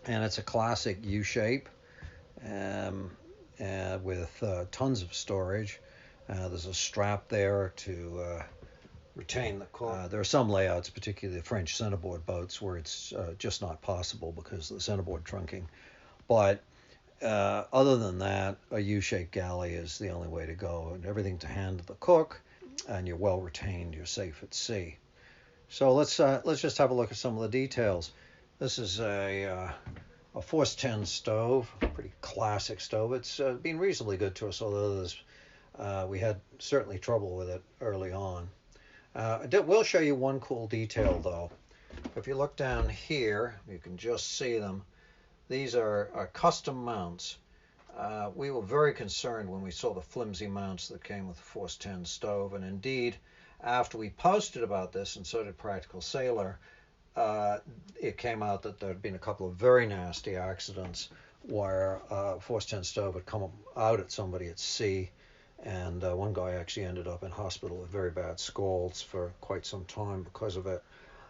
and it's a classic U shape um, with tons of storage. There's a strap there to retain the cook. There are some layouts, particularly the French centerboard boats, where it's just not possible because of the centerboard trunking. But other than that, a U-shaped galley is the only way to go, and everything to hand the cook, and you're well retained. You're safe at sea. So let's just have a look at some of the details. This is a Force 10 stove, a pretty classic stove. It's been reasonably good to us, although we had certainly trouble with it early on. I will show you one cool detail though. If you look down here, you can just see them. These are custom mounts. We were very concerned when we saw the flimsy mounts that came with the Force 10 stove, and indeed, after we posted about this, and so did Practical Sailor, it came out that there had been a couple of very nasty accidents where Force 10 stove had come out at somebody at sea, and one guy actually ended up in hospital with very bad scalds for quite some time because of it.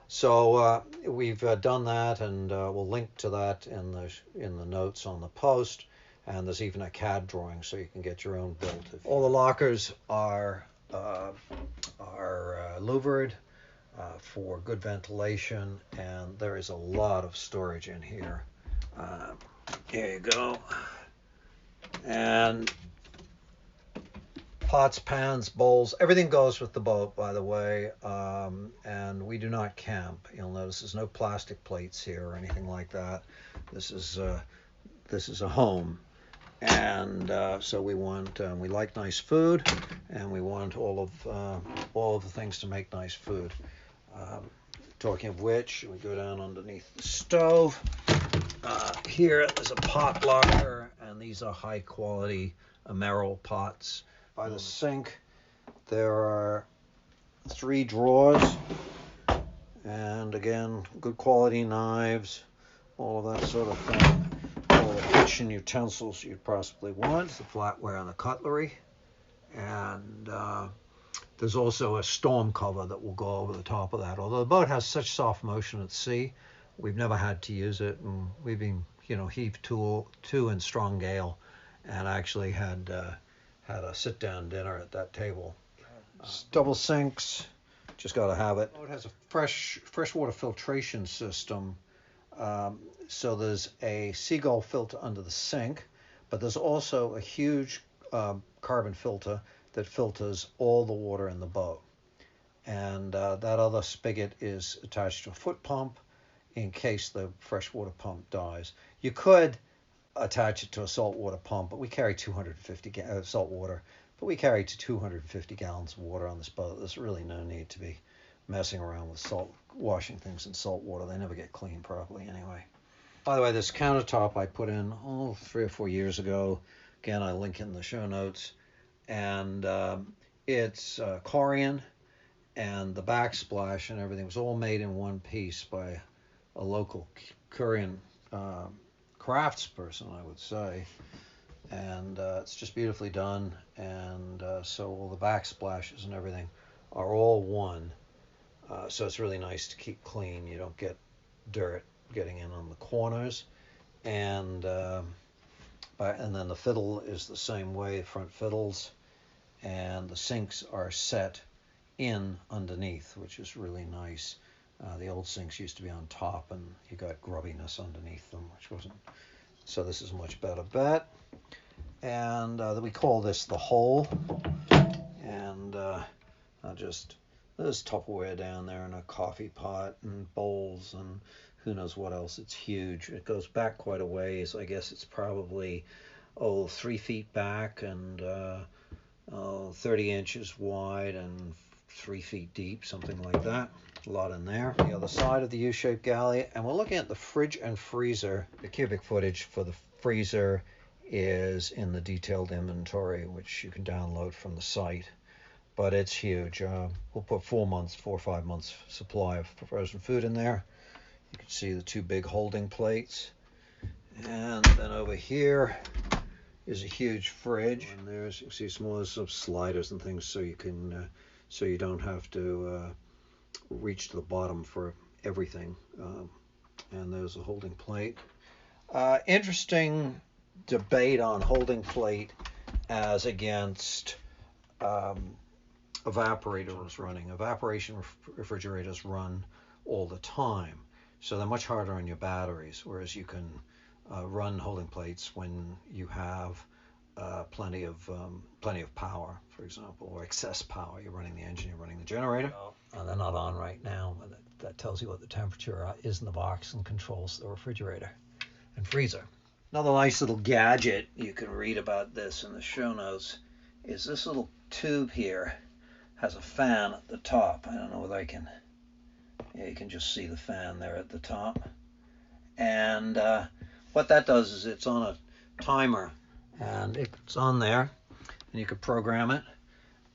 So we've done that, and we'll link to that in the notes on the post. And there's even a CAD drawing, so you can get your own built. All the lockers are louvered for good ventilation, and there is a lot of storage in here. Here you go. And pots, pans, bowls, everything goes with the boat, by the way. And we do not camp. You'll notice there's no plastic plates here or anything like that. This is a home. And so we like nice food, and we want all of the things to make nice food. Talking of which, we go down underneath the stove. Here there's a pot locker, and these are high quality emerald pots. By the sink there are 3 drawers, and again, good quality knives, all of that sort of thing. All the kitchen utensils you'd possibly want, the flatware and the cutlery. And there's also a storm cover that will go over the top of that. Although the boat has such soft motion at sea, we've never had to use it, and we've been, heaved to in strong gale, and actually had a sit-down dinner at that table. Double sinks, just got to have it. It has a freshwater filtration system. So there's a seagull filter under the sink, but there's also a huge carbon filter that filters all the water in the boat. And that other spigot is attached to a foot pump in case the freshwater pump dies. You could attach it to a saltwater pump, but we carry 250 salt water, but we carry 250 gallons of water on this boat. There's really no need to be messing around with washing things in salt water. They never get clean properly anyway. By the way, this countertop I put in 3 or 4 years ago. Again, I link in the show notes. And it's Corian, and the backsplash and everything was all made in one piece by a local Korean craftsperson, I would say. And it's just beautifully done. And so all the backsplashes and everything are all one. So it's really nice to keep clean. You don't get dirt getting in on the corners. And then the fiddle is the same way, front fiddles. And the sinks are set in underneath, which is really nice. The old sinks used to be on top, and you got grubbiness underneath them, which wasn't. So this is a much better bet. And we call this the hole. And there's Tupperware down there, and a coffee pot, and bowls, and who knows what else. It's huge. It goes back quite a ways. I guess it's probably 3 feet back, and 30 inches wide, and 3 feet deep, something like that. A lot in there. The other side of the U-shaped galley, and we're looking at the fridge and freezer. The cubic footage for the freezer is in the detailed inventory, which you can download from the site. But it's huge. We'll put 4 or 5 months supply of frozen food in there. You can see the 2 big holding plates. And then over here is a huge fridge, and there's, you see, some of sliders and things, so you can so you don't have to reach to the bottom for everything. And there's a holding plate. Interesting debate on holding plate as against evaporators running. Evaporation refrigerators run all the time, so they're much harder on your batteries, whereas you can run holding plates when you have plenty of power, for example, or excess power. You're running the engine, you're running the generator. They're not on right now. That tells you what the temperature is in the box and controls the refrigerator and freezer. Another nice little gadget, you can read about this in the show notes, is this little tube here. Has a fan at the top. I don't know whether I can, yeah, you can just see the fan there at the top. And what that does is it's on a timer, and it's on there, and you can program it,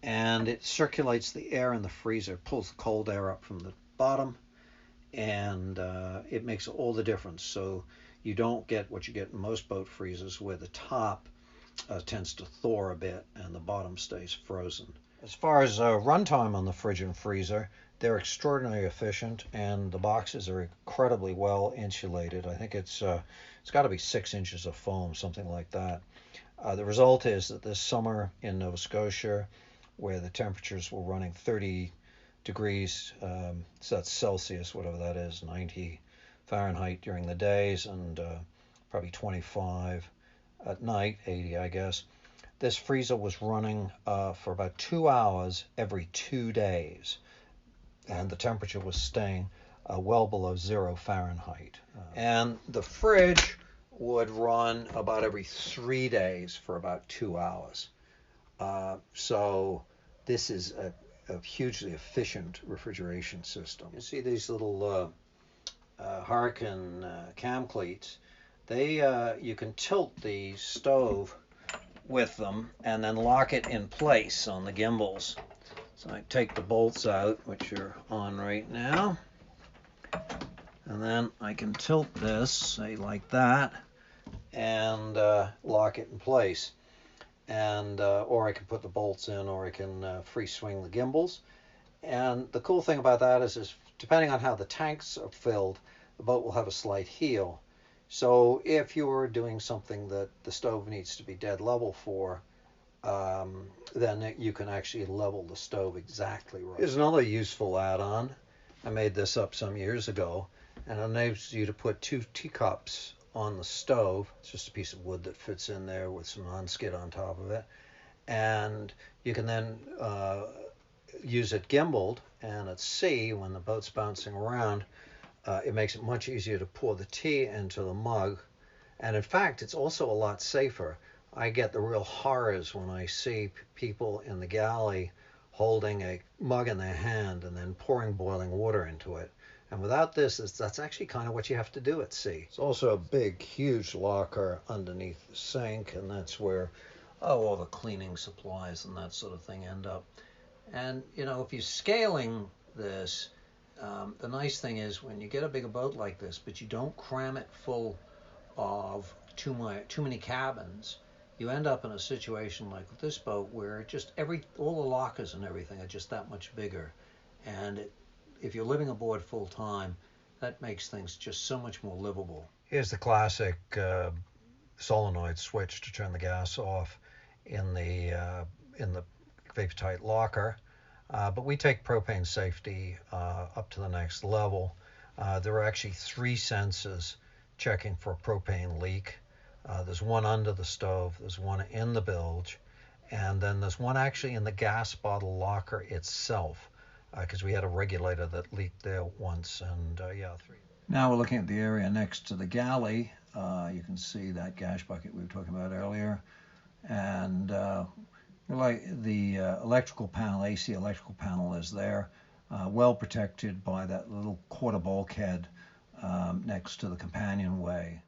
and it circulates the air in the freezer, pulls the cold air up from the bottom, and it makes all the difference. So you don't get what you get in most boat freezers, where the top tends to thaw a bit and the bottom stays frozen. As far as runtime on the fridge and freezer, they're extraordinarily efficient, and the boxes are incredibly well insulated. I think it's got to be 6 inches of foam, something like that. The result is that this summer in Nova Scotia, where the temperatures were running 30 degrees, so that's Celsius, whatever that is, 90 Fahrenheit during the days, and probably 25 at night, 80 I guess. This freezer was running for about 2 hours every 2 days, and the temperature was staying well below 0 Fahrenheit. And the fridge would run about every 3 days for about 2 hours. So this is a hugely efficient refrigeration system. You see these little Hurricane cam cleats. You can tilt the stove with them and then lock it in place on the gimbals. So I take the bolts out, which are on right now, and then I can tilt this, say like that, and lock it in place. And or I can put the bolts in, or I can free swing the gimbals. And the cool thing about that is depending on how the tanks are filled, the boat will have a slight heel. So if you're doing something that the stove needs to be dead level for, then you can actually level the stove exactly right. Here's another useful add-on. I made this up some years ago, and it enables you to put 2 teacups on the stove. It's just a piece of wood that fits in there with some non-skid on top of it. And you can then use it gimbaled, and at sea, when the boat's bouncing around, it makes it much easier to pour the tea into the mug. And in fact, it's also a lot safer. I get the real horrors when I see people in the galley holding a mug in their hand and then pouring boiling water into it. And without this, that's actually kind of what you have to do at sea. It's also a big, huge locker underneath the sink, and that's where all the cleaning supplies and that sort of thing end up. And, you know, if you're scaling this, the nice thing is when you get a bigger boat like this, but you don't cram it full of too many cabins, you end up in a situation like with this boat where just all the lockers and everything are just that much bigger. And if you're living aboard full time, that makes things just so much more livable. Here's the classic solenoid switch to turn the gas off in the vapor-tight locker. But we take propane safety up to the next level. There are actually 3 sensors checking for a propane leak. There's one under the stove, there's one in the bilge, and then there's one actually in the gas bottle locker itself, because we had a regulator that leaked there once, and 3. Now we're looking at the area next to the galley. You can see that gas bucket we were talking about earlier, and like the electrical panel, AC electrical panel is there, well protected by that little quarter bulkhead next to the companionway.